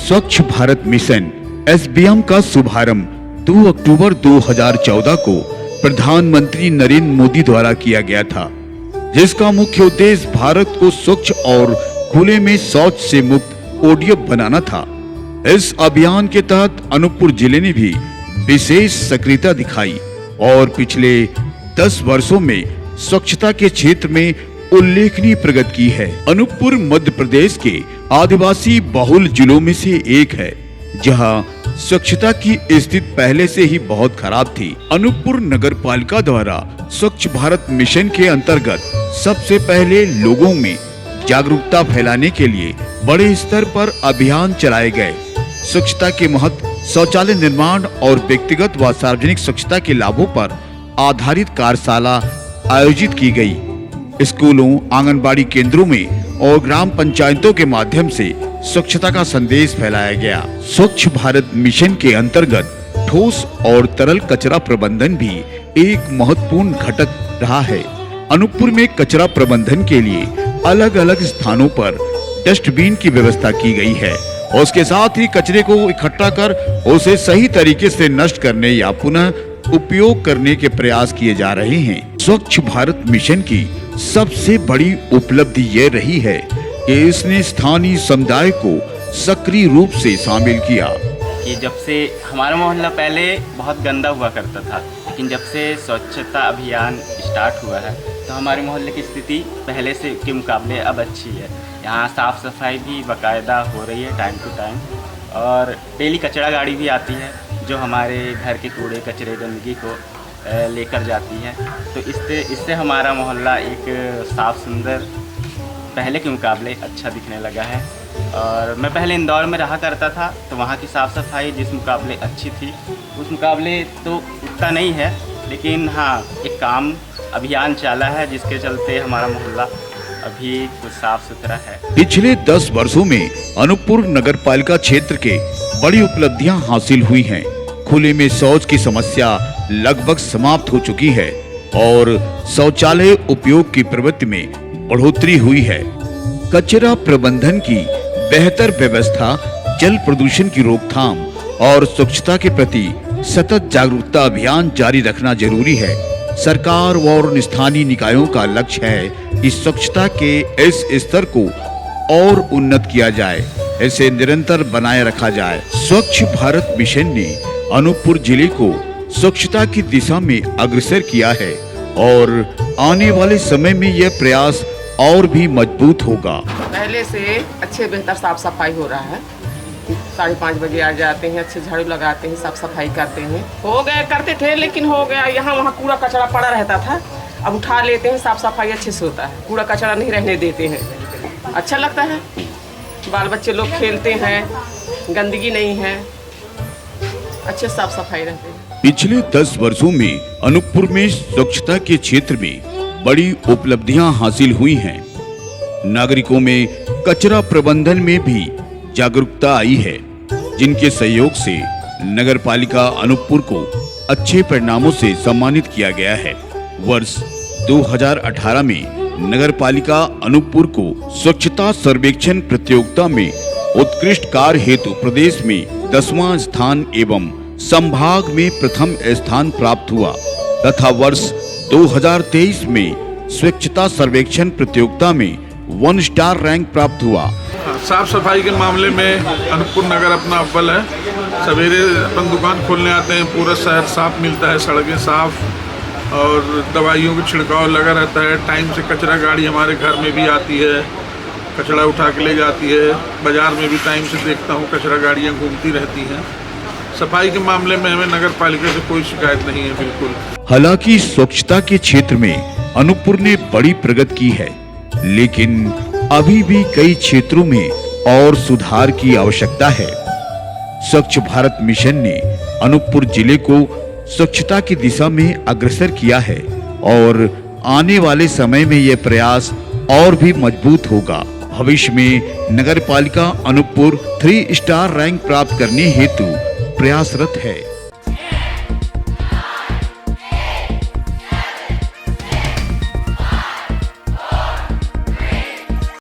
स्वच्छ Bharat mission SBM का शुभारंभ 2 अक्टूबर 2014 को प्रधानमंत्री नरेंद्र मोदी द्वारा किया गया था, जिसका मुख्य उद्देश्य भारत को स्वच्छ और खुले में शौच से मुक्त ODF बनाना था। इस अभियान के तहत अनूपपुर जिले ने भी विशेष सक्रियता दिखाई और पिछले 10 वर्षों में स्वच्छता के क्षेत्र में उल्लेखनीय प्रगति की है। अनूपपुर मध्य प्रदेश के आदिवासी बहुल जिलों में से एक है, जहां स्वच्छता की स्थिति पहले से ही बहुत खराब थी। अनूपपुर नगर पालिका द्वारा स्वच्छ भारत मिशन के अंतर्गत सबसे पहले लोगों में जागरूकता फैलाने के लिए बड़े स्तर पर अभियान चलाए गए। स्वच्छता के महत्व, शौचालय निर्माण और व्यक्तिगत व सार्वजनिक स्वच्छता के लाभों पर आधारित कार्यशाला आयोजित की गई। स्कूलों, आंगनबाड़ी केंद्रों में और ग्राम पंचायतों के माध्यम से स्वच्छता का संदेश फैलाया गया। स्वच्छ भारत मिशन के अंतर्गत ठोस और तरल कचरा प्रबंधन भी एक महत्वपूर्ण घटक रहा है। अनूपपुर में कचरा प्रबंधन के लिए अलग अलग स्थानों पर डस्टबिन की व्यवस्था की गई है और उसके साथ ही कचरे को इकट्ठा कर उसे सही तरीके से नष्ट करने या पुनः उपयोग करने के प्रयास किए जा रहे हैं। स्वच्छ भारत मिशन की सबसे बड़ी उपलब्धि ये रही है कि इसने स्थानीय समुदाय को सक्रिय रूप से शामिल किया। कि जब से हमारा मोहल्ला पहले बहुत गंदा हुआ करता था, लेकिन जब से स्वच्छता अभियान स्टार्ट हुआ है तो हमारे मोहल्ले की स्थिति पहले से के मुकाबले अब अच्छी है। यहाँ साफ़ सफाई भी बाकायदा हो रही है टाइम टू टाइम, और डेली कचरा गाड़ी भी आती है जो हमारे घर के कूड़े कचरे गंदगी को लेकर जाती है। तो इससे हमारा मोहल्ला एक साफ़ सुंदर पहले के मुकाबले अच्छा दिखने लगा है। और मैं पहले इंदौर में रहा करता था, तो वहाँ की साफ़ सफाई जिस मुकाबले अच्छी थी उस मुकाबले तो उतना नहीं है, लेकिन हाँ एक काम अभियान चला है जिसके चलते हमारा मोहल्ला अभी कुछ साफ सुथरा है। पिछले 10 वर्षों में अनूपपुर नगर पालिका क्षेत्र के बड़ी उपलब्धियां हासिल हुई हैं। खुले में शौच की समस्या लगभग समाप्त हो चुकी है और शौचालय उपयोग की प्रवृत्ति में बढ़ोतरी हुई है। कचरा प्रबंधन की बेहतर व्यवस्था, जल प्रदूषण की रोकथाम और स्वच्छता के प्रति सतत जागरूकता अभियान जारी रखना जरूरी है। सरकार और स्थानीय निकायों का लक्ष्य है कि स्वच्छता के इस स्तर को और उन्नत किया जाए, इसे निरंतर बनाए रखा जाए। स्वच्छ भारत मिशन ने अनूपपुर जिले को स्वच्छता की दिशा में अग्रसर किया है और आने वाले समय में यह प्रयास और भी मजबूत होगा। पहले से अच्छे बेहतर साफ सफाई हो रहा है। 5:30 बजे आ जाते हैं, अच्छे झाड़ू लगाते हैं, साफ सफाई करते हैं। हो गए करते थे, लेकिन हो गया यहाँ वहाँ कूड़ा कचरा पड़ा रहता था, अब उठा लेते हैं, साफ सफाई अच्छे से होता है, कूड़ा कचरा नहीं रहने देते हैं। अच्छा लगता है, बाल बच्चे लोग खेलते हैं, गंदगी नहीं है, अच्छे साफ सफाई रहते हैं। पिछले 10 वर्षों में अनूपपुर में स्वच्छता के क्षेत्र में बड़ी उपलब्धियां हासिल हुई हैं। नागरिकों में कचरा प्रबंधन में भी जागरूकता आई है, जिनके सहयोग से नगर पालिका अनूपपुर को अच्छे परिणामों से सम्मानित किया गया है। वर्ष 2018 में नगर पालिका अनूपपुर को स्वच्छता सर्वेक्षण प्रतियोगिता में उत्कृष्ट कार्य हेतु प्रदेश में 10वां स्थान एवं संभाग में प्रथम स्थान प्राप्त हुआ तथा वर्ष 2023 में स्वच्छता सर्वेक्षण प्रतियोगिता में 1 स्टार रैंक प्राप्त हुआ। साफ सफाई के मामले में अनूपपुर नगर अपना अव्वल है। सवेरे अपन दुकान खोलने आते हैं, पूरा शहर साफ मिलता है, सड़कें साफ और दवाइयों का छिड़काव लगा रहता है। टाइम से कचरा गाड़ी हमारे घर में भी आती है, कचरा उठा के ले जाती है। बाजार में भी टाइम से देखता हूँ कचरा गाड़ियाँ घूमती रहती हैं। सफाई के मामले में हमें नगर पालिका से कोई शिकायत नहीं है बिल्कुल। हालांकि स्वच्छता के क्षेत्र में अनूपपुर ने बड़ी प्रगति की है, लेकिन अभी भी कई क्षेत्रों में और सुधार की आवश्यकता है। स्वच्छ भारत मिशन ने अनूपपुर जिले को स्वच्छता की दिशा में अग्रसर किया है और आने वाले समय में यह प्रयास और भी मजबूत होगा। भविष्य में नगर पालिका अनूपपुर 3 स्टार रैंक प्राप्त करने हेतु प्रयासरत है।